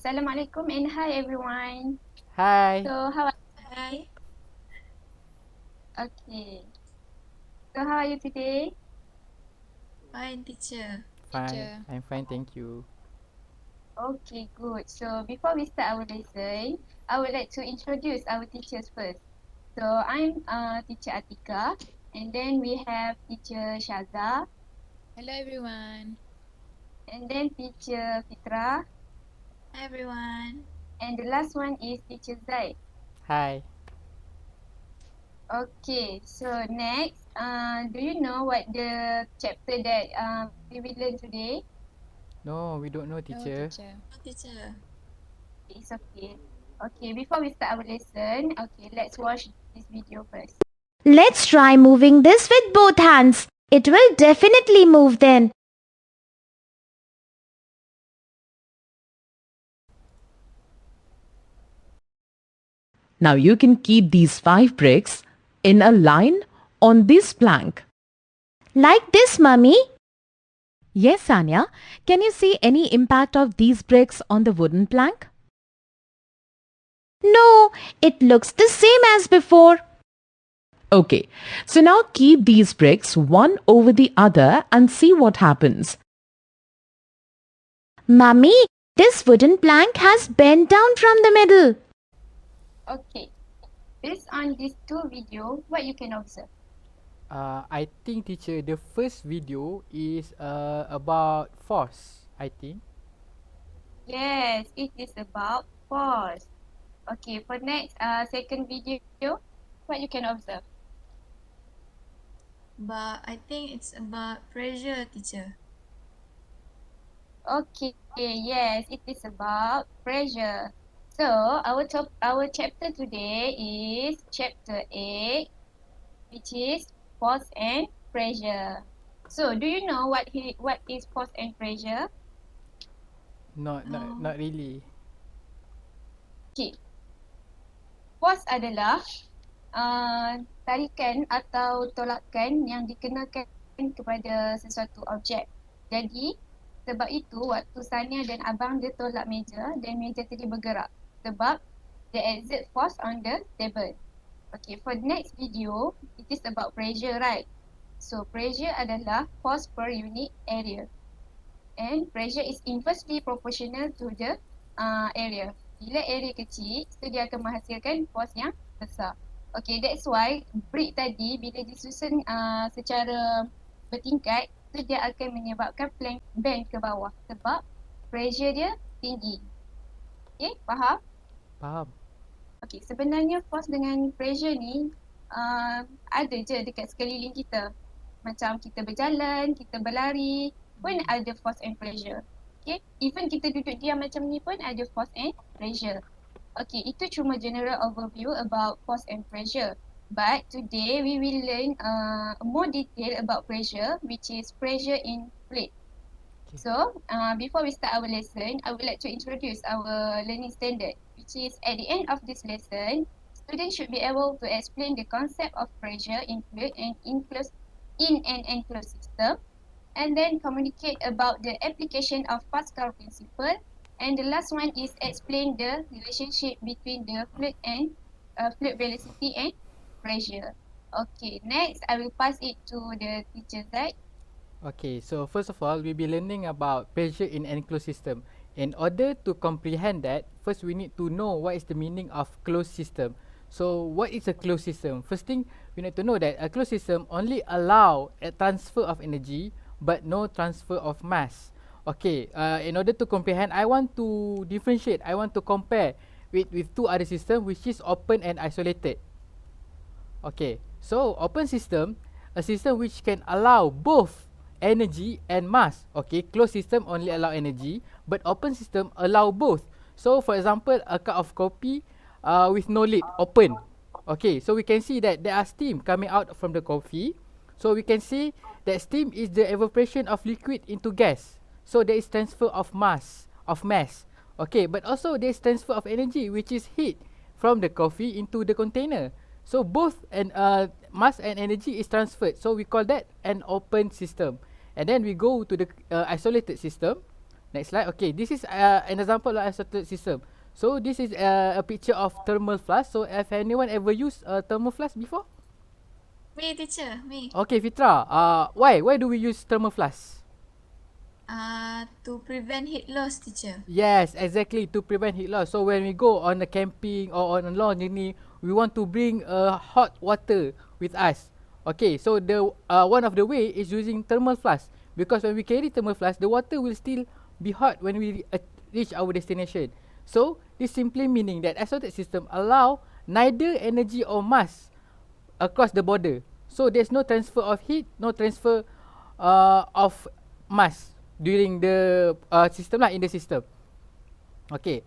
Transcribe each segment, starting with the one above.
Assalamualaikum and hi everyone. Hi. So how are Hi. okay. So how are you today? Fine, teacher. Fine. I'm fine, thank you. Okay, good. So before we start our lesson, I would like to introduce our teachers first. So I'm teacher Atika, and then we have teacher Shaza, Hello everyone. and then teacher Fitra, Hi, everyone. and the last one is teacher Zaid. Hi. Okay, so next, do you know what the chapter that we will learn today? No, we don't know, No teacher. teacher. Oh, teacher. It's okay. Okay, before we start our lesson, okay, let's watch this video first. Let's try moving this with both hands. It will definitely move then. Now you can keep these 5 bricks in a line on this plank. Like this, Mummy. Yes, Anya. Can you see any impact of these bricks on the wooden plank? No, it looks the same as before. Okay, so now keep these bricks one over the other and see what happens. Mummy, this wooden plank has bent down from the middle. Okay, based on these two videos, what you can observe? I think, teacher, the first video is about force, I think. Yes, it is about force. Okay, for next, second video, what you can observe? But I think it's about pressure, teacher. Okay, yes, it is about pressure. So our chapter today is chapter 8, which is force and pressure. So, do you know what is force and pressure? Not really. Okay, force adalah tarikan atau tolakan yang dikenakan kepada sesuatu objek. Jadi, sebab itu waktu Sania dan Abang dia tolak meja dan meja tadi bergerak sebab the exert force on the table. Okay, for the next video, it is about pressure, right? So, pressure adalah force per unit area. And pressure is inversely proportional to the area. Bila area kecil, so dia akan menghasilkan force yang besar. Okay, that's why brick tadi bila disusun secara bertingkat, so dia akan menyebabkan plank bend ke bawah sebab pressure dia tinggi. Okay, faham? Faham. Okay, sebenarnya force dengan pressure ni ada je dekat sekeliling kita. Macam kita berjalan, kita berlari, pun ada force and pressure. Okay, even kita duduk diam macam ni pun ada force and pressure. Okay, itu cuma general overview about force and pressure. But today we will learn more detail about pressure, which is pressure in plate. Okay. So, before we start our lesson, I would like to introduce our learning standard, which is at the end of this lesson, students should be able to explain the concept of pressure in fluid and in an enclosed system, and then communicate about the application of Pascal principle. And the last one is explain the relationship between the fluid and fluid velocity and pressure. Okay, next I will pass it to the teacher Zaid. Okay, so first of all, we'll be learning about pressure in enclosed system. In order to comprehend that, first we need to know what is the meaning of closed system. So, what is a closed system? First thing, we need to know that a closed system only allow a transfer of energy but no transfer of mass. Okay, in order to comprehend, I want to differentiate, I want to compare with two other systems which is open and isolated. Okay, so open system, a system which can allow both energy and mass. Okay, closed system only allow energy, but open system allow both. So for example, a cup of coffee with no lid, open. Okay, so we can see that there are steam coming out from the coffee. So we can see that steam is the evaporation of liquid into gas. So there is transfer of mass. Okay, but also there is transfer of energy, which is heat from the coffee into the container. So both mass and energy is transferred. So we call that an open system. And then we go to the isolated system. Next slide. Okay, this is an example of isolated system. So this is a picture of thermal flask. So have anyone ever used a thermal flask before? Me, teacher, me. Okay, Fitra. Why do we use thermal flask? To prevent heat loss, teacher. Yes, exactly, to prevent heat loss. So when we go on a camping or on a long journey, we want to bring hot water with us. Okay, so the one of the way is using thermal flask, because when we carry thermal flask, the water will still be hot when we reach our destination. So this simply meaning that isolated system allow neither energy or mass across the border. So there's no transfer of heat, no transfer of mass during the system lah, in the system. Okay,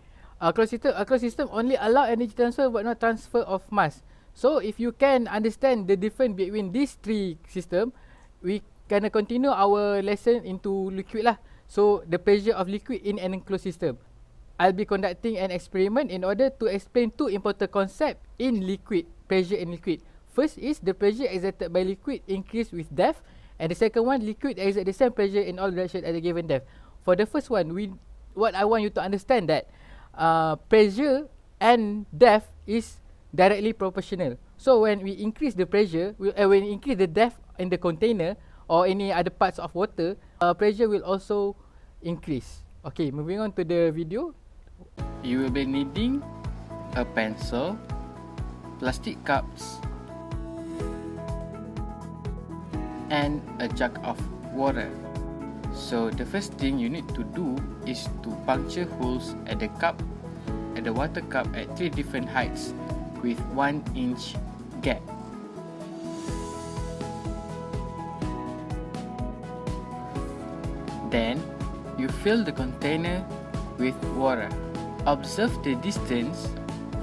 closed system only allow energy transfer but not transfer of mass. So if you can understand the difference between these three system, we gonna continue our lesson into liquid lah. So the pressure of liquid in an enclosed system. I'll be conducting an experiment in order to explain two important concepts in liquid, pressure in liquid. First is the pressure exerted by liquid increase with depth, and the second one, liquid exert the same pressure in all directions at a given depth. For the first one, what I want you to understand that pressure and depth is directly proportional. So when we increase the pressure, when we increase the depth in the container or any other parts of water, pressure will also increase. Okay, moving on to the video. You will be needing a pencil, plastic cups, and a jug of water. So the first thing you need to do is to puncture holes at the water cup at 3 different heights with 1 inch gap. Then you fill the container with water. Observe the distance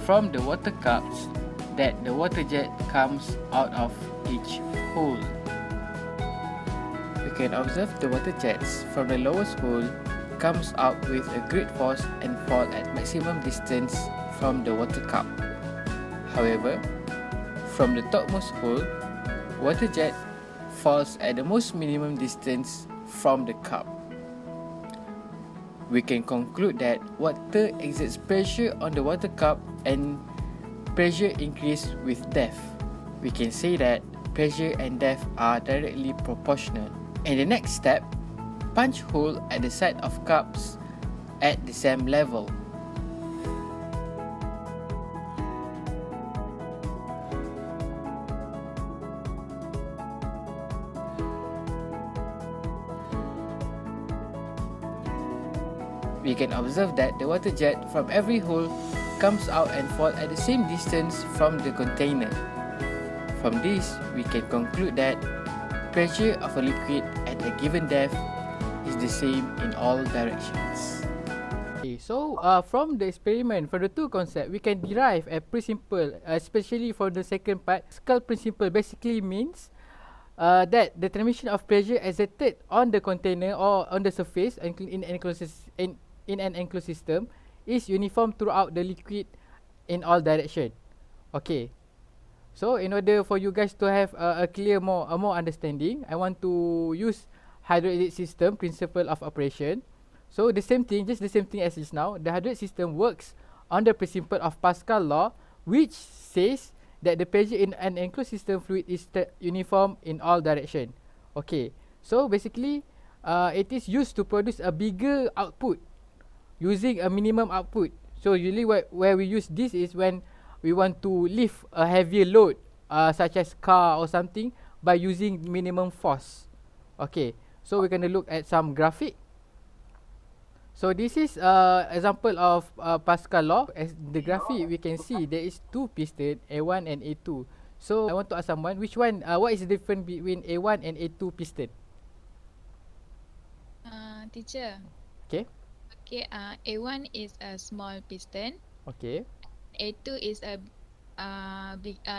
from the water cups that the water jet comes out of each hole. You can observe the water jets from the lowest hole comes out with a great force and fall at maximum distance from the water cup. However, from the topmost hole, water jet falls at the most minimum distance from the cup. We can conclude that water exerts pressure on the water cup and pressure increase with depth. We can say that pressure and depth are directly proportional. In the next step, punch hole at the side of cups at the same level. We can observe that the water jet from every hole comes out and falls at the same distance from the container. From this, we can conclude that pressure of a liquid at a given depth is the same in all directions. Okay, so from the experiment, for the two concepts, we can derive a principle, especially for the second part. Pascal principle basically means that the transmission of pressure exerted on the container or on the surface in an enclosed system is uniform throughout the liquid in all direction. Okay, so in order for you guys to have a clear more understanding, I want to use hydraulic system principle of operation. So the same thing, just the same thing as just now. The hydraulic system works on the principle of Pascal law, which says that the pressure in an enclosed system fluid is uniform in all direction. Okay, so basically it is used to produce a bigger output using a minimum output. So usually where we use this is when we want to lift a heavier load, such as car or something, by using minimum force. Okay, so we're going to look at some graphic. So this is example of Pascal law. As the graphic, we can see there is two piston, A1 and A2. So I want to ask someone, which one, what is the difference between A1 and A2 piston? Teacher. Okay. Okay, A1 is a small piston. Okay. A2 is a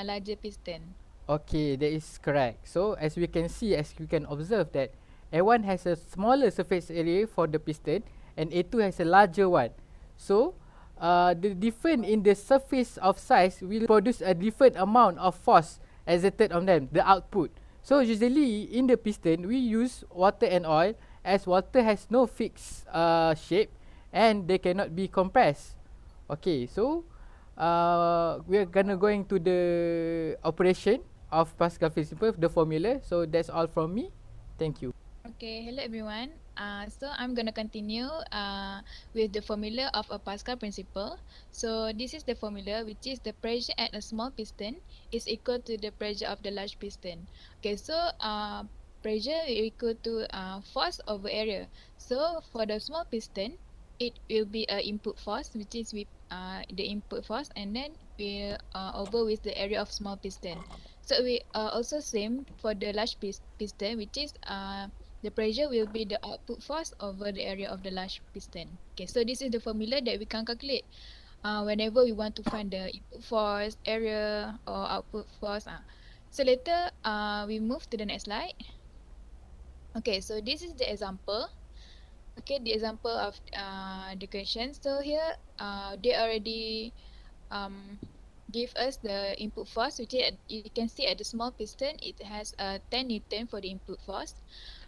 larger piston. Okay, that is correct. So as we can see, as you can observe that A1 has a smaller surface area for the piston and A2 has a larger one. So the difference in the surface of size will produce a different amount of force exerted on them, the output. So usually in the piston we use water and oil, as water has no fixed shape and they cannot be compressed. Okay, so we are gonna going to the operation of Pascal principle, the formula. So that's all from me. Thank you. Okay, hello everyone. So I'm gonna continue with the formula of a Pascal principle. So this is the formula, which is the pressure at a small piston is equal to the pressure of the large piston. Okay, so pressure is equal to force over area. So for the small piston, it will be a input force, which is with the input force, and then we over with the area of small piston. So we also same for the large piston, which is the pressure will be the output force over the area of the large piston. Okay, so this is the formula that we can calculate whenever we want to find the input force, area, or output force. So later, we move to the next slide. Okay, so this is the example. Okay, the example of the question. So here, they already give us the input force, which is, you can see at the small piston, it has 10 Newton for the input force.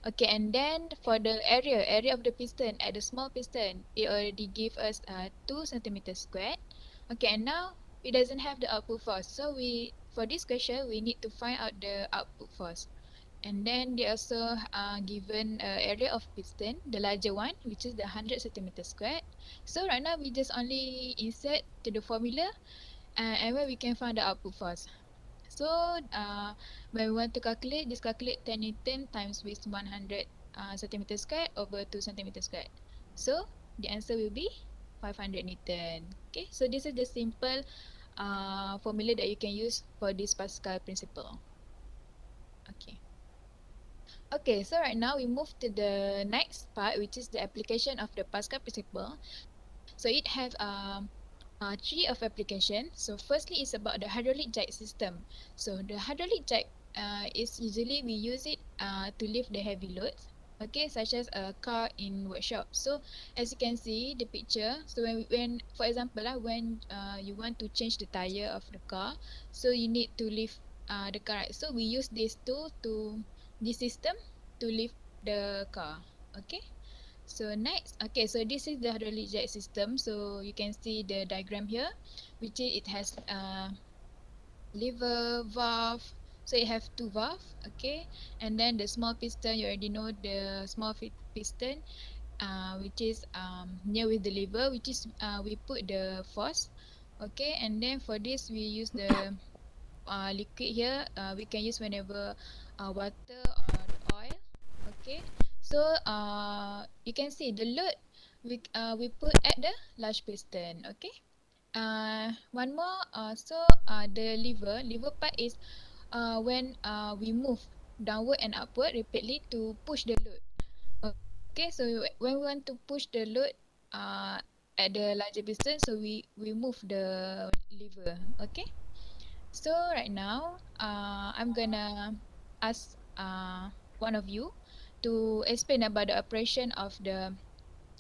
Okay, and then for the area of the piston at the small piston, it already give us 2 centimeters squared. Okay, and now it doesn't have the output force. So for this question, we need to find out the output force. And then they also given area of piston, the larger one, which is the 100 centimeters squared. So right now we just only insert to the formula and where we can find the output force. So when we want to calculate, just calculate 10 Newton times with 100 centimeters squared over 2 centimeters squared. So the answer will be 500 Newton. Okay, so this is the simple formula that you can use for this Pascal principle. Okay. Okay, so right now we move to the next part, which is the application of the Pascal principle. So it have three of application. So firstly is about the hydraulic jack system. So the hydraulic jack is usually we use it to lift the heavy loads. Okay, such as a car in workshop. So as you can see the picture, so when for example when you want to change the tire of the car, so you need to lift the car, right? So we use this tool to this system to lift the car. Okay. So next, okay, so this is the hydraulic jack system. So you can see the diagram here, which is it has lever, valve. So it have two valve, okay, and then the small piston. You already know the small piston, which is near with the lever, which is we put the force, okay, and then for this we use the liquid here. We can use whenever water or oil. Okay, so you can see the load we put at the large piston. Okay, one more. The lever part is when we move downward and upward repeatedly to push the load. Okay, so when we want to push the load at the larger piston, so we move the lever. Okay. So right now, I'm gonna ask one of you to explain about the operation of the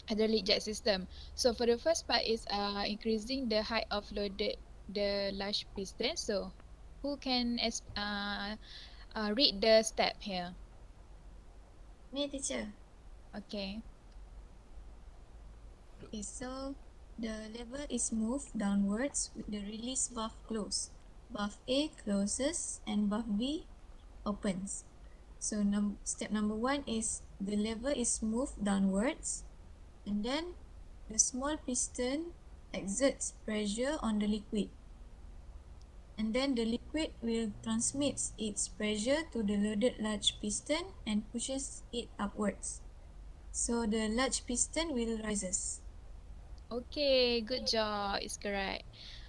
hydraulic jack system. So for the first part is increasing the height of loaded the large piston. So who can read the step here? Me, teacher. Okay. Okay, so the lever is moved downwards with the release valve closed. Valve A closes and valve B opens. So step number 1 is the lever is moved downwards, and then the small piston exerts pressure on the liquid. And then the liquid will transmit its pressure to the loaded large piston and pushes it upwards. So the large piston will rises. Okay, good job. It's correct.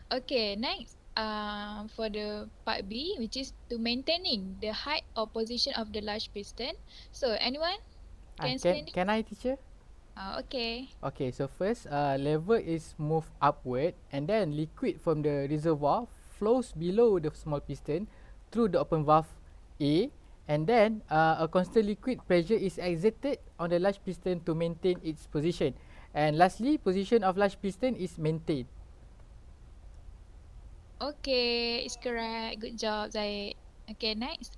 Okay, next. For the part B, which is to maintaining the height or position of the large piston. So anyone can explain it? Can I, teacher? Okay. Okay, so first, lever is moved upward, and then liquid from the reservoir flows below the small piston through the open valve A, and then a constant liquid pressure is exerted on the large piston to maintain its position. And lastly, position of large piston is maintained. Okay, it's correct. Good job, Zaid. Okay, next.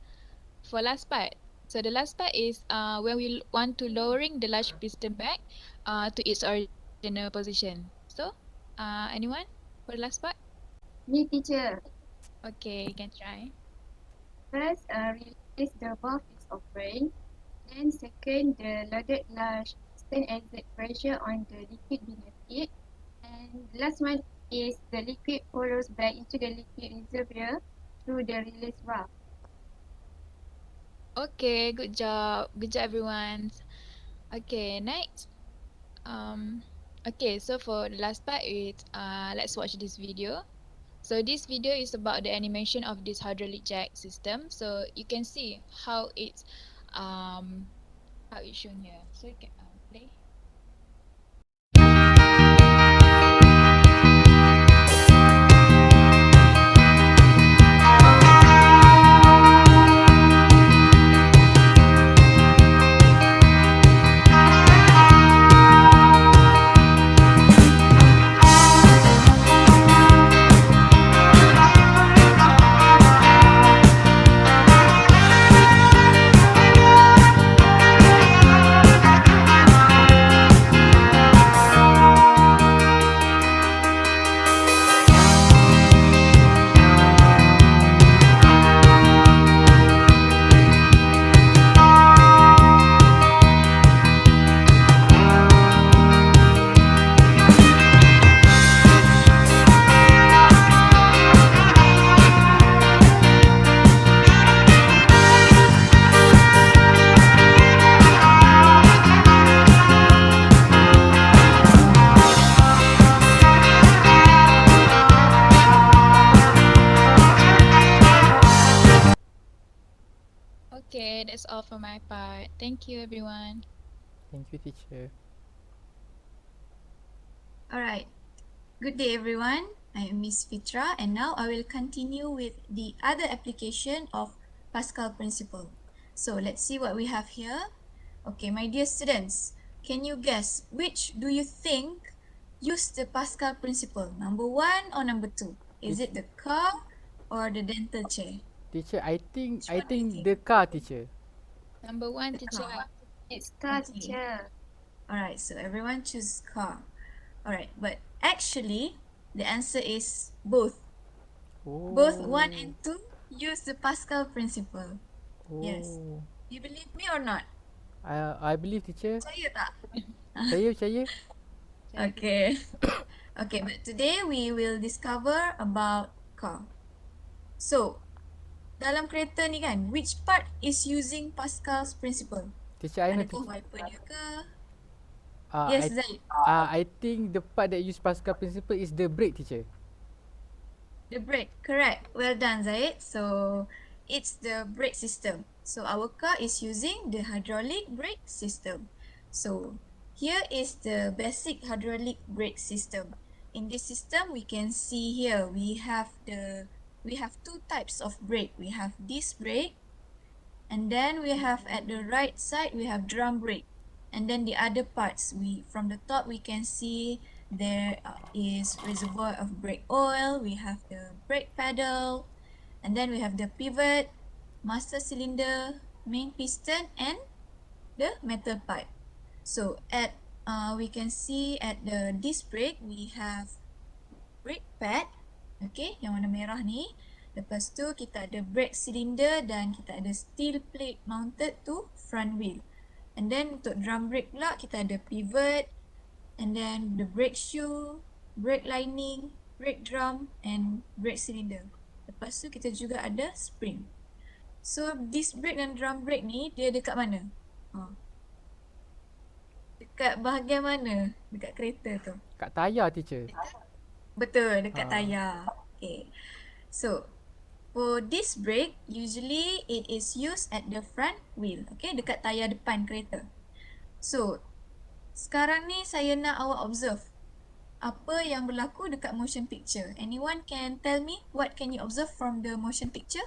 For last part. So the last part is when we want to lowering the large piston back to its original position. So anyone for the last part? Me teacher. Okay, you can try. First, release the valve is open. Then second, the loaded large piston exert pressure on the liquid beneath it. And the last one is the liquid follows back into the liquid reservoir through the release valve. Okay, good job. Good job, everyone. Okay, next. Um, okay, so for the last part, let's watch this video. So this video is about the animation of this hydraulic jack system. So you can see um how it's shown here. So you can play. Okay, that's all for my part. Thank you, everyone. Thank you, teacher. Alright. Good day, everyone. I am Miss Fitra, and now I will continue with the other application of Pascal principle. So let's see what we have here. Okay, my dear students, can you guess which do you think use the Pascal principle? Number 1 or number 2? Is it the car or the dental chair? Teacher, I think Which one do you think? the car, teacher. Number one, The teacher. car. It's car Okay. teacher. Alright, so everyone choose car. Alright, but actually, the answer is both. Oh. Both 1 and 2 use the Pascal principle. Oh. Yes. You believe me or not? I believe, teacher. Percaya tak? Percaya. Okay. Okay, but today we will discover about car. So, dalam kereta ni kan, which part is using Pascal's principle? Teacher, I know, Adakah teacher. wiper dia ke? Uh, Yes, I, Zaid. I think the part that use Pascal principle is the brake, teacher. The brake, correct. Well done, Zaid. So, it's the brake system. So, our car is using the hydraulic brake system. So, here is the basic hydraulic brake system. In this system, we can see here we have two types of brake. We have disc brake, and then we have at the right side we have drum brake. And then the other parts, from the top we can see there is reservoir of brake oil, we have the brake pedal, and then we have the pivot, master cylinder, main piston, and the metal pipe. So we can see at the disc brake we have brake pad, okay, yang warna merah ni. Lepas tu kita ada brake cylinder dan kita ada steel plate mounted to front wheel. And then untuk drum brake pula kita ada pivot, and then the brake shoe, brake lining, brake drum and brake cylinder. Lepas tu kita juga ada spring. So disc brake dan drum brake ni dia dekat mana? Dekat bahagian mana? Dekat kereta tu. Kat tayar, teacher. Betul, dekat tayar. Okay. So for disc brake, usually it is used at the front wheel, okay, dekat tayar depan kereta. So, sekarang ni saya nak awak observe apa yang berlaku dekat motion picture. Anyone can tell me what can you observe from the motion picture?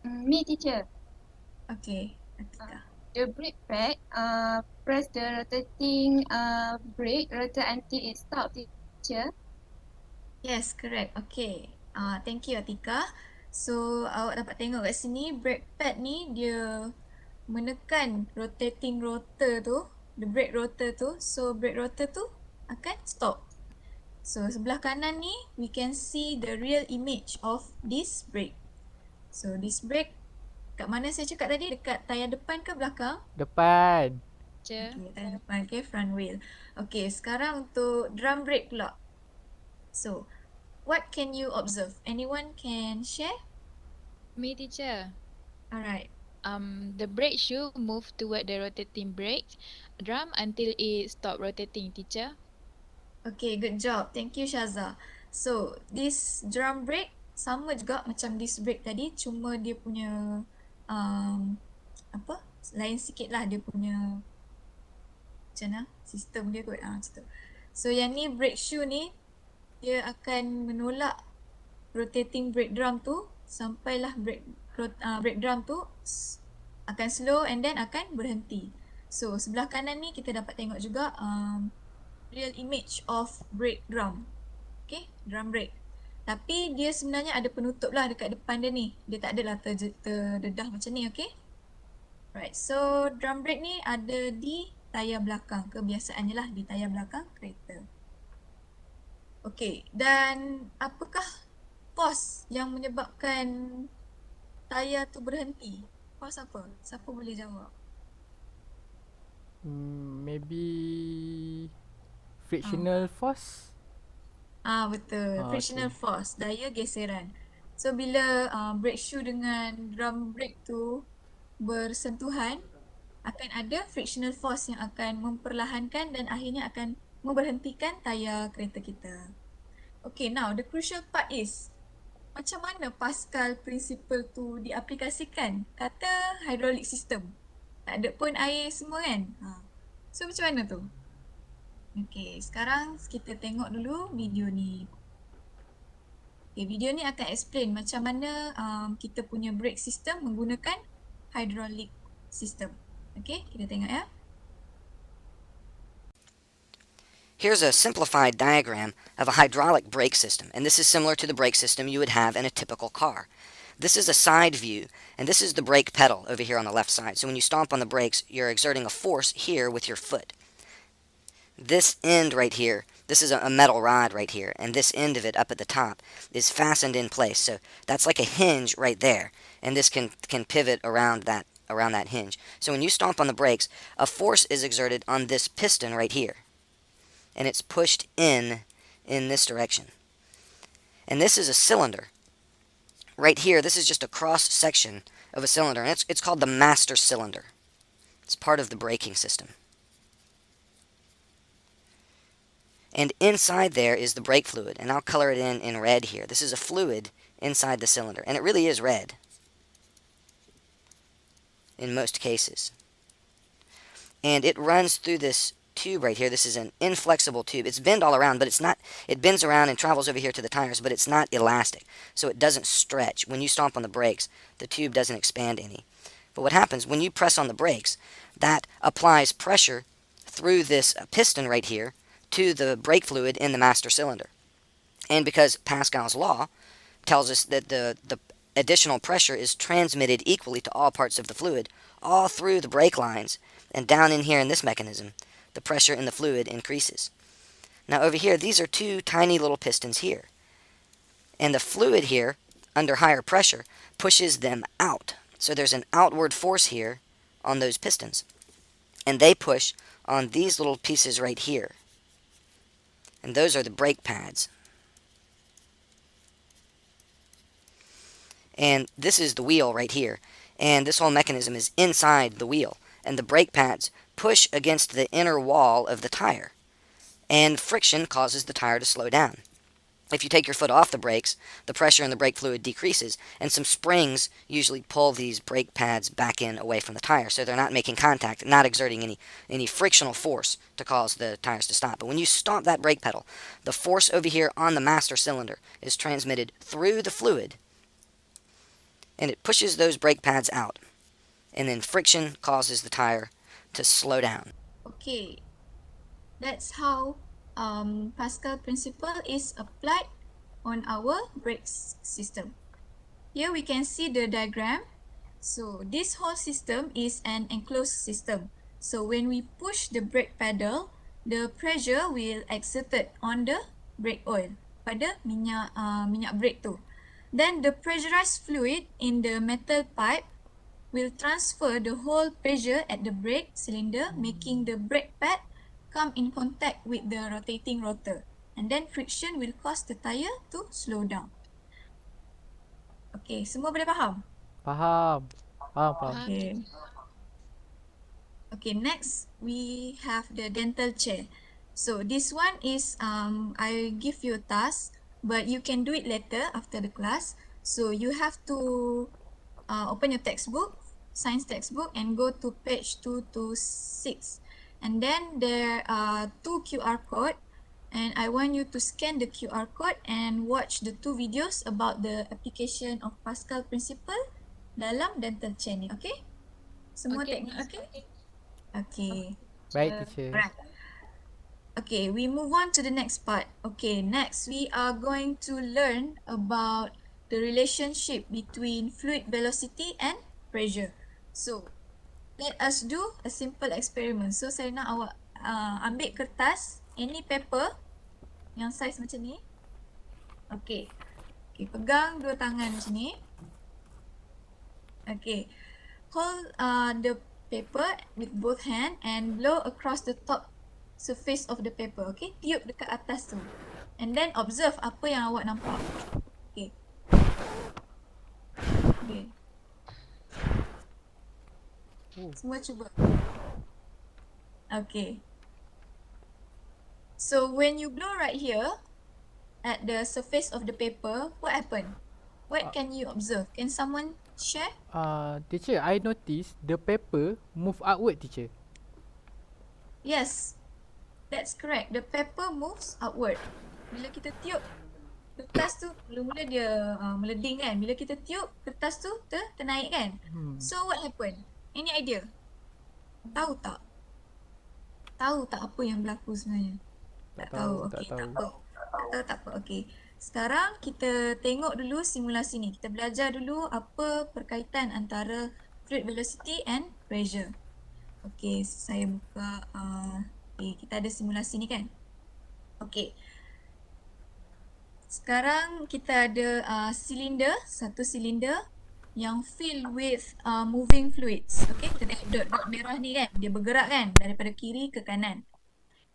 Me teacher. Okay, Atika. The brake pad, press the rotating brake rotate until it stops teacher. Yes, correct. Okay. Thank you, Atika. So awak dapat tengok kat sini brake pad ni dia menekan rotating rotor tu, the brake rotor tu. So brake rotor tu akan stop. So sebelah kanan ni we can see the real image of this brake. So this brake kat mana saya cakap tadi, dekat tayar depan ke belakang? Depan. Teacher. Okay, tayar depan. Okay, front wheel. Okay, sekarang untuk drum brake pula. So what can you observe? Anyone can share? Me, teacher. Alright. The brake shoe move toward the rotating brake drum until it stop rotating, teacher. Okay, good job. Thank you, Shaza. So, this drum brake sama juga macam this brake tadi, cuma dia punya apa? Lain sikit lah dia punya macam mana? Sistem dia kot. Macam tu. So, yang ni brake shoe ni dia akan menolak rotating brake drum tu sampailah brake drum tu akan slow and then akan berhenti. So, sebelah kanan ni kita dapat tengok juga real image of brake drum. Okay, drum brake. Tapi dia sebenarnya ada penutup lah dekat depan dia ni. Dia tak adalah terdedah macam ni, okay? Right, so drum brake ni ada di tayar belakang. Kebiasaannya lah di tayar belakang kereta. Okay, dan apakah force yang menyebabkan tayar tu berhenti? Force apa? Siapa boleh jawab? Maybe frictional force. Betul. Frictional force, daya geseran. So bila brake shoe dengan drum brake tu bersentuhan, akan ada frictional force yang akan memperlahankan dan akhirnya akan memberhentikan tayar kereta kita. Okay, now the crucial part is macam mana Pascal principle tu diaplikasikan? Kata hydraulic system. Tak ada pun air semua kan? So macam mana tu? Okay, sekarang kita tengok dulu video ni. Okay, video ni akan explain macam mana kita punya brake system menggunakan hydraulic system. Okay, kita tengok ya. Here's a simplified diagram of a hydraulic brake system, and this is similar to the brake system you would have in a typical car. This is a side view, and this is the brake pedal over here on the left side. So when you stomp on the brakes, you're exerting a force here with your foot. This end right here, this is a metal rod right here, and this end of it up at the top is fastened in place. So that's like a hinge right there, and this can pivot around that hinge. So when you stomp on the brakes, a force is exerted on this piston right here, and it's pushed in this direction. And this is a cylinder. Right here, this is just a cross section of a cylinder, and it's called the master cylinder. It's part of the braking system. And inside there is the brake fluid, and I'll color it in red here. This is a fluid inside the cylinder, and it really is red in most cases. And it runs through this tube right here. This is an inflexible tube. It's bent all around, but it's not, it bends around and travels over here to the tires, but it's not elastic, so it doesn't stretch. When you stomp on the brakes, the tube doesn't expand any. But what happens when you press on the brakes, that applies pressure through this piston right here to the brake fluid in the master cylinder. And because Pascal's law tells us that the additional pressure is transmitted equally to all parts of the fluid, all through the brake lines, and down in here in this mechanism, the pressure in the fluid increases. Now over here, these are two tiny little pistons here. And the fluid here, under higher pressure, pushes them out. So there's an outward force here on those pistons. And they push on these little pieces right here. And those are the brake pads. And this is the wheel right here. And this whole mechanism is inside the wheel. And the brake pads push against the inner wall of the tire. And friction causes the tire to slow down. If you take your foot off the brakes, the pressure in the brake fluid decreases, and some springs usually pull these brake pads back in away from the tire, so they're not making contact, not exerting any frictional force to cause the tires to stop. But when you stomp that brake pedal, the force over here on the master cylinder is transmitted through the fluid, and it pushes those brake pads out, and then friction causes the tire to slow down. Okay, that's how Pascal principle is applied on our brake system. here we can see the diagram. So this whole system is an enclosed system. So when we push the brake pedal, the pressure will exerted on the brake oil pada minyak brake tu. Then the pressurized fluid in the metal pipe will transfer the whole pressure at the brake cylinder, making the brake pad come in contact with the rotating rotor. And then friction will cause the tire to slow down. Okay, semua boleh faham? Faham. Faham. Okay. Okay, next we have the dental chair. So this one is I give you a task, but you can do it later after the class. So you have to open your textbook, science textbook, and go to page 226. And then there are 2 QR code, and I want you to scan the QR code and watch the 2 videos about the application of Pascal principle dalam dental chair ni, okay? Semua Okay, tengok, miss. okay? Okay. Baik, teacher. Alright. Okay, we move on to the next part. Okay, next we are going to learn about the relationship between fluid velocity and pressure. So, let us do a simple experiment. So, saya nak awak ambil kertas, any paper yang saiz macam ni. Okay. Okay, pegang dua tangan macam ni. Okay. Hold the paper with both hand and blow across the top surface of the paper. Okay, tiup dekat atas tu. And then observe apa yang awak nampak. Okay. Okay. Semua cuba. Okay. So when you blow right here at the surface of the paper, what happened? What can you observe? Can someone share? Teacher, I noticed the paper move upward, teacher. Yes, that's correct. The paper moves upward. Bila kita tiup kertas tu, mula-mula dia meleding kan. Bila kita tiup kertas tu ternaik kan. So what happened? Any idea? Tahu tak? Tahu tak apa yang berlaku sebenarnya? Tak tahu. Okay, tak apa. Tak apa. Okay. Sekarang kita tengok dulu simulasi ni. Kita belajar dulu apa perkaitan antara fluid velocity and pressure. Okay, saya buka. Okay, kita ada simulasi ni kan? Okay. Sekarang kita ada silinder, satu silinder yang filled with moving fluids. Okay, kita tengok dot merah ni kan? Dia bergerak kan? Daripada kiri ke kanan.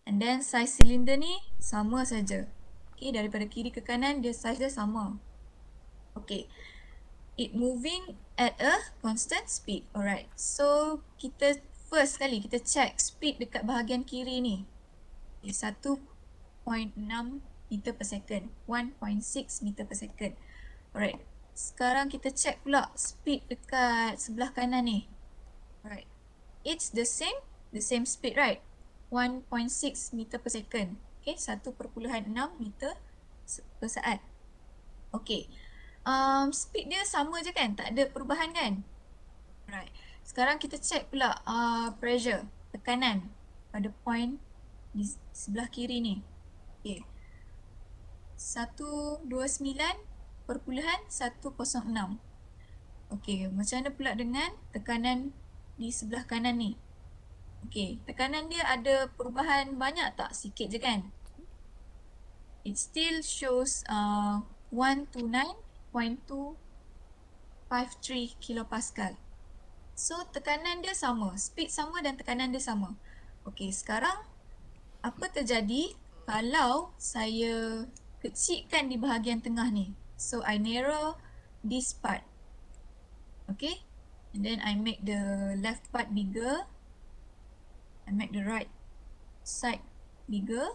And then size silinder ni sama saja. Okay, daripada kiri ke kanan dia size dia sama. Okay. It moving at a constant speed. Alright. So, kita first kali kita check speed dekat bahagian kiri ni. Okay, 1.6 meter per second. 1.6 meter per second. Alright. Sekarang kita check pula speed dekat sebelah kanan ni. Alright. It's the same speed, right? 1.6 meter per second. Okay, 1.6 meter per saat. Okay. Speed dia sama je kan? Tak ada perubahan kan? Alright. Sekarang kita check pula pressure, tekanan pada point di sebelah kiri ni. Okay. 129.106. Okay, macam mana pula dengan tekanan di sebelah kanan ni? Okay, tekanan dia ada perubahan banyak tak? Sikit je kan? It still shows 129.253 kilopascal. So, tekanan dia sama, speed sama dan tekanan dia sama. Okay, sekarang apa terjadi kalau saya kecilkan di bahagian tengah ni? So, I narrow this part. Okay, and then I make the left part bigger. I make the right side bigger.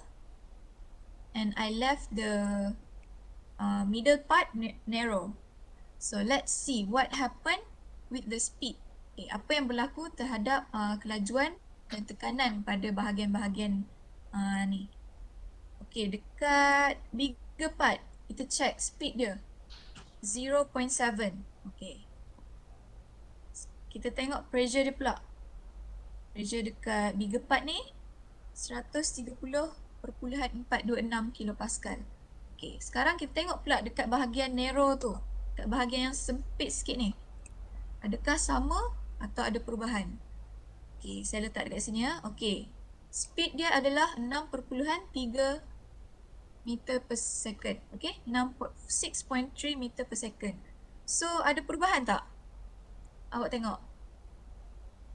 And I left the middle part narrow. So let's see what happened with the speed. Okay, apa yang berlaku terhadap kelajuan dan tekanan pada bahagian-bahagian ni. Okay, dekat bigger part kita check speed dia 0.7. Okay. Kita tengok pressure dia pula. Pressure dekat bigger part ni 130.426 kilopascal. Okay, sekarang kita tengok pula dekat bahagian narrow tu. kat bahagian yang sempit sikit ni. Adakah sama atau ada perubahan? Okay, saya letak dekat sini ya. Okay, speed dia adalah 6.3 meter per second. Okay, 6.3 meter per second. So, ada perubahan tak? Awak tengok.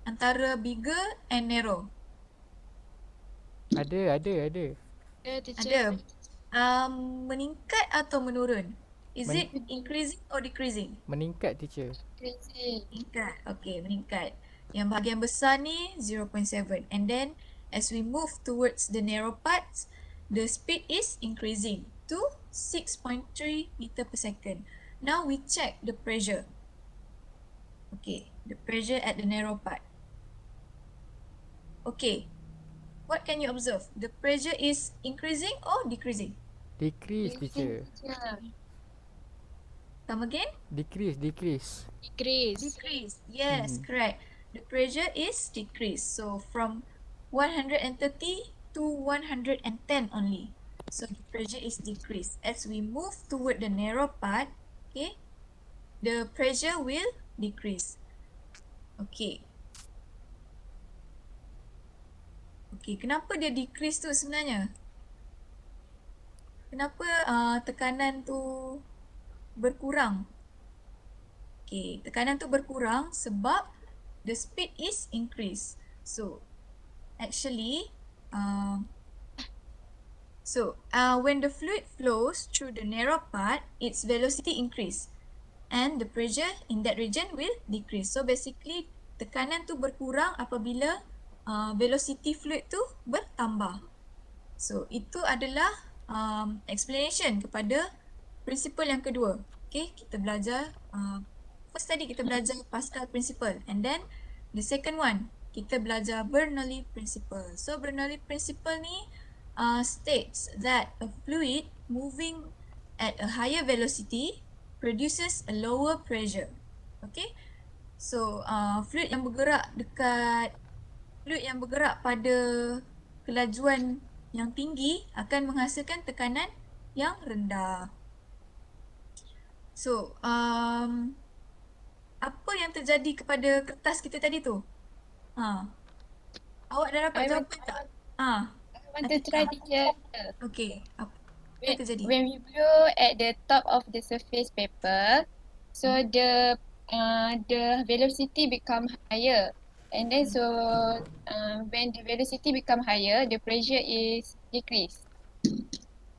Antara bigger and narrow. Ada. Ya, teacher. Ada. Meningkat atau menurun? Is it increasing or decreasing? Meningkat teacher. Crazy. Meningkat. Okay, meningkat. Yang bahagian besar ni 0.7. And then as we move towards the narrow parts, the speed is increasing to 6.3 meter per second. Now we check the pressure. Okay, the pressure at the narrow part. Okay, what can you observe? The pressure is increasing or decreasing? Decrease teacher. Come again? Decrease. Decrease. Decrease. Yes, correct. The pressure is decreased. So from 130 to 110 only. So the pressure is decreased. As we move toward the narrow part, okay, the pressure will decrease. Okay. Okay, kenapa dia decrease tu sebenarnya? Kenapa tekanan tu berkurang? Okay, tekanan tu berkurang sebab the speed is increased. So, actually, when the fluid flows through the narrow part, its velocity increase and the pressure in that region will decrease. So, basically, tekanan tu berkurang apabila velocity fluid tu bertambah. So, itu adalah explanation kepada prinsipal yang kedua. Okay, kita belajar first tadi kita belajar Pascal principle, and then the second one kita belajar Bernoulli principle. So Bernoulli principle ni states that a fluid moving at a higher velocity produces a lower pressure. Okay, so fluid yang bergerak pada kelajuan yang tinggi akan menghasilkan tekanan yang rendah. So, apa yang terjadi kepada kertas kita tadi tu? Awak dah dapat jawapan tak? I want to try, teacher. Okay, apa yang terjadi? When we blow at the top of the surface paper, so the velocity become higher, and then so when the velocity become higher, the pressure is decreased.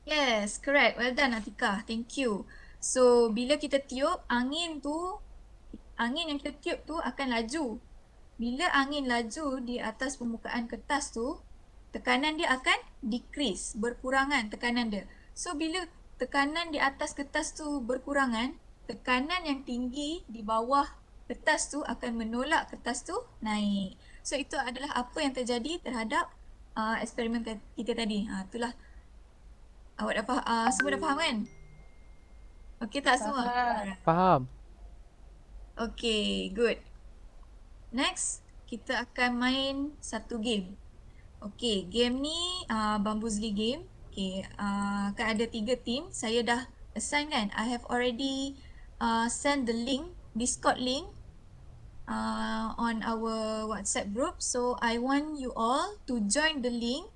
Yes, correct. Well done, Atika. Thank you. So, bila kita tiup, angin yang kita tiup tu akan laju. Bila angin laju di atas permukaan kertas tu, tekanan dia akan decrease, berkurangan tekanan dia. So, bila tekanan di atas kertas tu berkurangan, tekanan yang tinggi di bawah kertas tu akan menolak kertas tu naik. So, itu adalah apa yang terjadi terhadap eksperimen kita tadi. Itulah. Awak dah faham? Semua dah faham kan? Okay tak semua? Faham. Okay, good. Next, kita akan main satu game. Okay, game ni Bamboozly game. Okay, akan ada 3 team. Saya dah assign kan? I have already send the link, Discord link on our WhatsApp group. So, I want you all to join the link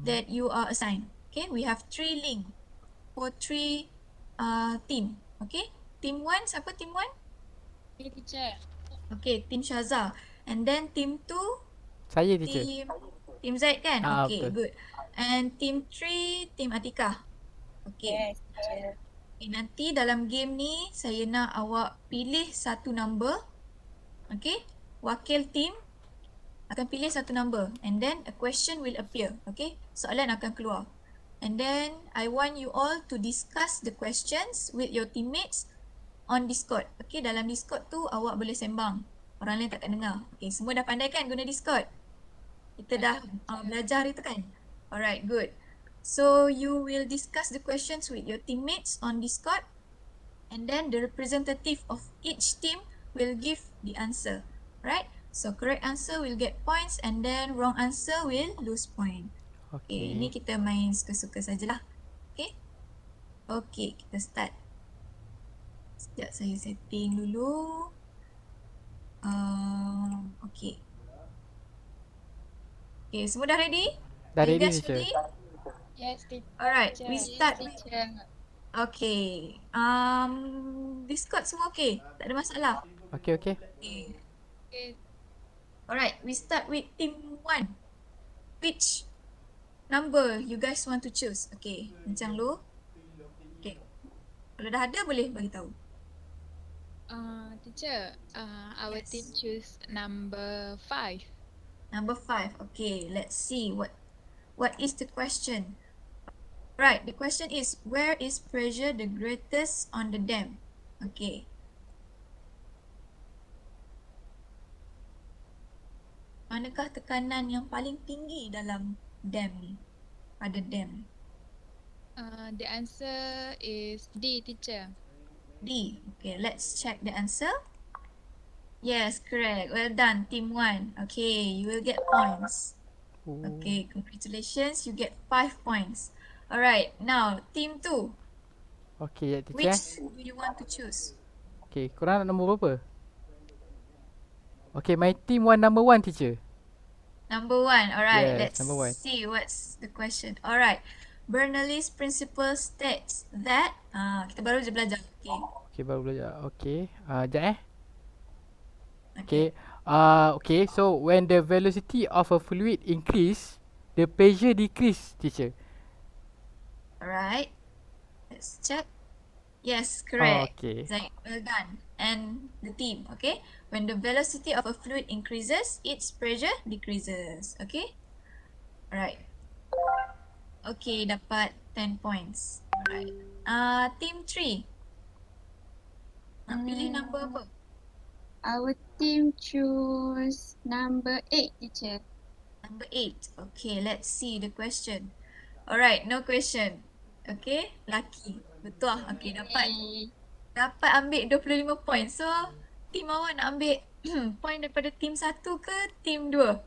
that you are assigned. Okay, we have 3 link for 3 team. Okay, team 1, siapa team 1? Okay, teacher. Okay, team Shaza. And then team 2, Saya teacher. team Zaid kan? Okay, betul. good. And team 3, team Atika. Okay. Yes, teacher. Okay, nanti dalam game ni saya nak awak pilih satu number. Okay, wakil team akan pilih satu number, and then a question will appear. Okay, soalan akan keluar. And then I want you all to discuss the questions with your teammates on Discord. Okay, dalam Discord tu awak boleh sembang. Orang lain takkan dengar. Okay, semua dah pandai kan guna Discord? Kita dah belajar itu kan? Alright, good. So you will discuss the questions with your teammates on Discord, and then the representative of each team will give the answer. Right? So correct answer will get points, and then wrong answer will lose point. Okay, ini kita main suka-suka sajalah. Okay? Okay, kita start. Sekejap saya setting dulu. Okay. Okay, semua dah ready? Dah Are you ready, guys teacher. ready? Yes, teacher. Alright, we Yes, start with teacher. okay. Discord semua okay? Tak ada masalah. Okay, okay. Okay. Okay. Alright, we start with team 1. Which number you guys want to choose? Okay, bincang dulu. Okay. Kalau dah ada boleh bagi tahu. Teacher, our Yes. team choose number 5. Number 5. Okay, let's see what is the question. Right, the question is, where is pressure the greatest on the dam? Okay. Manakah tekanan yang paling tinggi dalam dam ni? Pada dam. The answer is D, teacher. D. Okay, let's check the answer. Yes, correct. Well done, team 1. Okay, you will get points. Okay, congratulations. You get 5 points. Alright, now team 2. Okay, ya, teacher. Which do you want to choose? Okay, korang nak nombor berapa? Okay, my team one number 1, teacher. Number 1. Alright, Yes, let's number 1. see what's the question. Alright, Bernoulli's principle states that kita baru je belajar. Okay. Okay, baru belajar. Okay, sekejap Okay. Okay, so when the velocity of a fluid increase, the pressure decrease, teacher. Alright, let's check. Yes, correct. Okay. Zaid, well done. And the team, okay? When the velocity of a fluid increases, its pressure decreases. Okay? Alright. Okay, dapat 10 points. Alright. Team 3. Nak pilih number apa? Our team choose number 8, teacher. Number 8. Okay, let's see the question. Alright, no question. Okay, lucky. Betul. Okay, dapat ambil 25 poin. So, team awak nak ambil poin daripada team 1 ke team 2?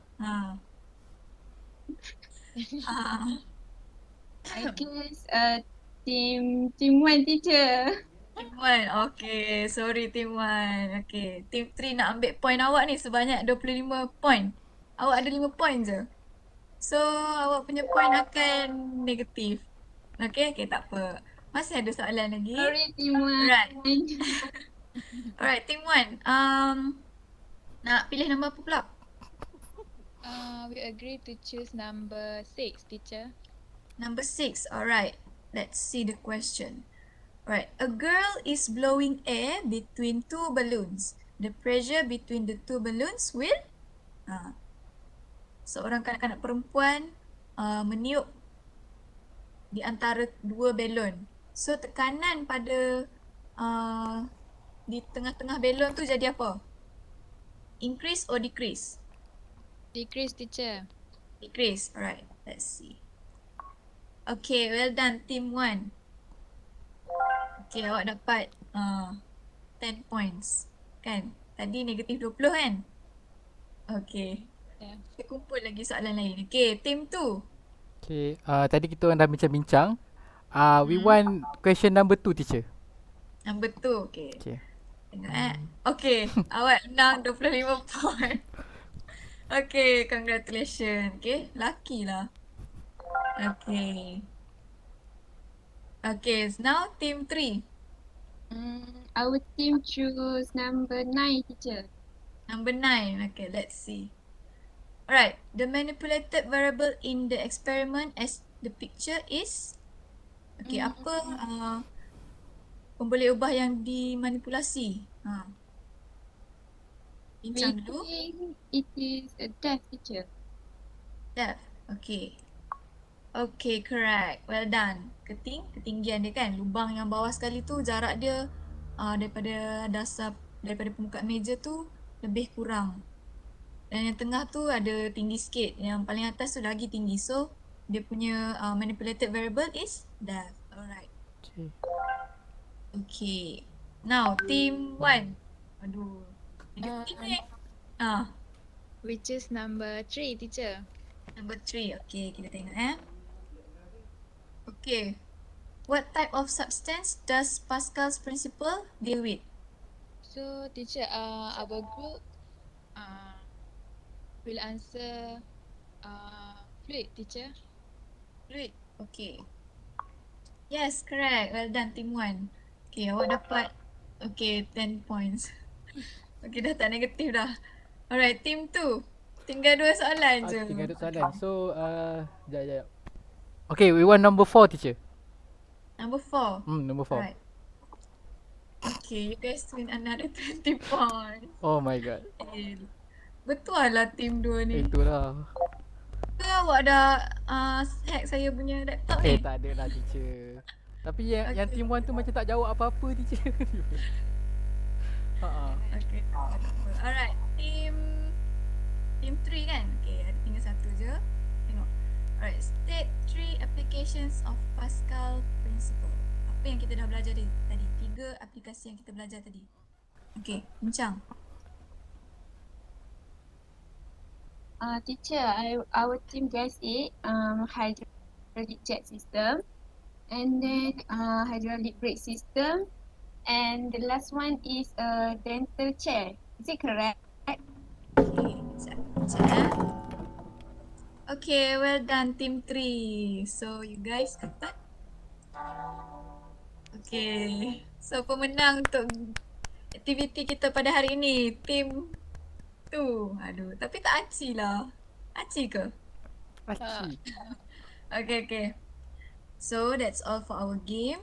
I guess team 1, teacher. Team 1. Okay, sorry team 1. Okay, team 3 nak ambil poin awak ni sebanyak 25 poin. Awak ada 5 poin je. So, awak punya poin akan negatif. Okay, tak apa. Masih ada soalan lagi. Sorry, team 1. Alright. Alright, team 1. Nak pilih nombor apa pula? We agree to choose number 6, teacher. Number 6. Alright. Let's see the question. Alright. A girl is blowing air between two balloons. The pressure between the two balloons will? Seorang kanak-kanak perempuan meniup di antara dua belon. So tekanan pada di tengah-tengah belon tu jadi apa? Increase or decrease? Decrease, teacher. Decrease. Alright, let's see. Okay, well done team 1. Okay, awak dapat 10 points. Kan? Tadi negatif 20 kan? Okay. Yeah. Kita kumpul lagi soalan lain. Okay, team 2. Okay, tadi kita orang dah bincang-bincang. We want question number 2, teacher. Number 2. Okay. Okay. Tengok Okay, awak menang 25 point. Okay, congratulations. Okay, lucky lah. Okay. Okay, now team 3. Our team choose number 9, teacher. Number 9. Okay, let's see. Alright, the manipulated variable in the experiment as the picture is? Okay, apa pemboleh ubah yang dimanipulasi? Bincang dulu. It is a depth, teacher. Depth. Okay. Okay, correct. Well done. Ketinggian dia kan. Lubang yang bawah sekali tu jarak dia daripada permukaan meja tu lebih kurang. Dan yang tengah tu ada tinggi sikit. Yang paling atas tu lagi tinggi. So, dia punya manipulated variable is depth. Alright. Okay. Okay. Now, team 1. Aduh. Negatif ni. We choose number 3, teacher. Number 3. Okay, kita tengok Okay. What type of substance does Pascal's principle deal with? So teacher, our group will answer fluid, teacher. Fluid. Okay. Yes, correct. Well done, team 1. Okay, awak dapat 10 points. Okay, dah tak negatif dah. Alright, team 2. Tinggal 2 soalan je. Tinggal duduk soalan. So, jap. Okay, we want number 4, teacher. Number 4. Number 4. Alright. Okay, you guys win another 20 points. Oh my god. Betul lah team 2 ni. Itulah. Ke awak dah hack saya punya laptop ni? Tak ada lah, teacher. Tapi yang Okay. team 1 tu macam tak jawab apa-apa, teacher. Okay. Alright, team 3 kan? Okay, ada tinggal satu je. Tengok. Alright, state 3 applications of Pascal principle. Apa yang kita dah belajar tadi? 3 aplikasi yang kita belajar tadi. Okay, bincang. Teacher, our team guessed it, hydraulic jet system, and then hydraulic brake system, and the last one is a dental chair. Is it correct? Okay, sekejap. Okay, well done team 3. So, you guys dapat. Okay, so pemenang untuk aktiviti kita pada hari ini, team 2. Aduh, tapi tak aci lah. Aci ke? Aci. Okay. So, that's all for our game.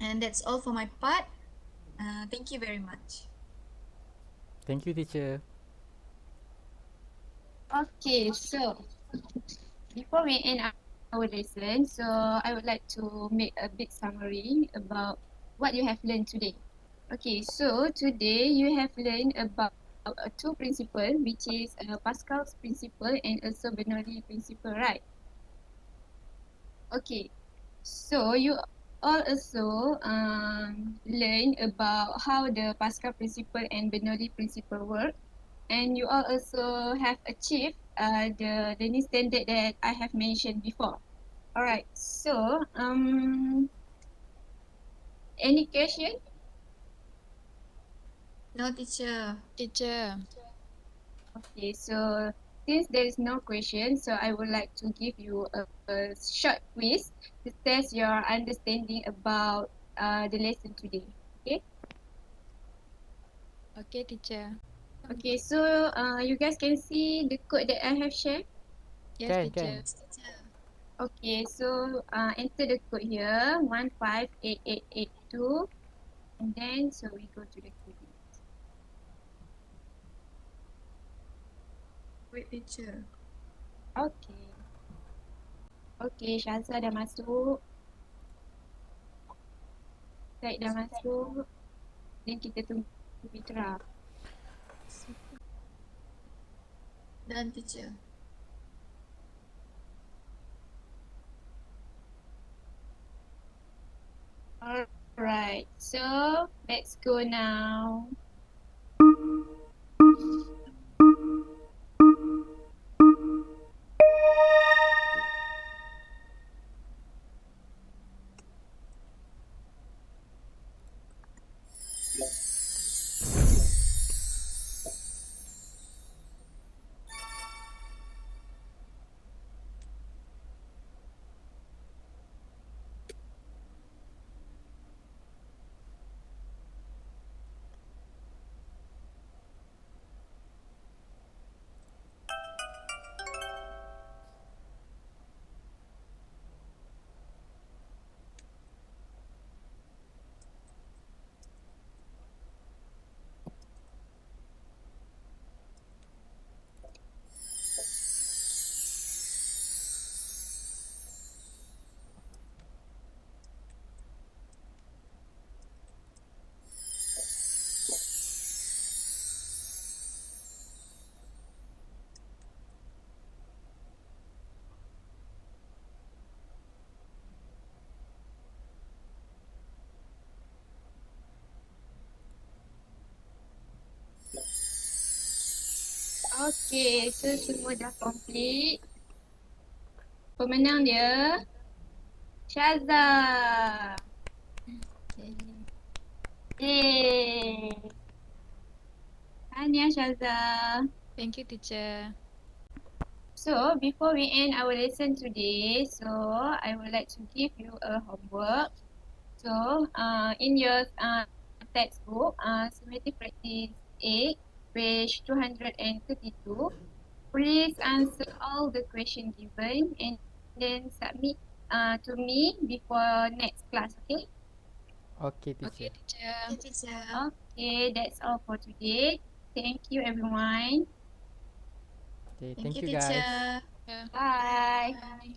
And that's all for my part. Thank you very much. Thank you, teacher. Okay, so before we end our lesson, so I would like to make a big summary about what you have learned today. Okay, so today you have learned about two principles, which is Pascal's principle and also Bernoulli principle, right? Okay, so you all also learn about how the Pascal principle and Bernoulli principle work, and you all also have achieved the learning standard that I have mentioned before. Alright, so any question? No, teacher. Teacher. Okay, so since there is no question, so I would like to give you a short quiz to test your understanding about the lesson today. Okay? Okay, teacher. Okay, so you guys can see the code that I have shared. Yes, Can. teacher. Okay, so enter the code here 158882, and then so we go to the code. Wait, teacher. Okay. Okay, Syazah dah masuk. Syed dah masuk. Dan kita tunggu Fitra. Dan teacher. Alright, so let's go now. Okay, so semua dah complete. Pemenang dia Shaza. Yay. Tahniah Shaza. Thank you, teacher. So before we end our lesson today, so I would like to give you a homework. So in your textbook, summative practice 8, page 232, please answer all the question given and then submit to me before next class, okay? Okay, Okay, teacher. teacher. Okay, teacher. Okay, that's all for today. Thank you everyone. Okay, Thank thank you, you guys. teacher. Yeah. Bye. Bye.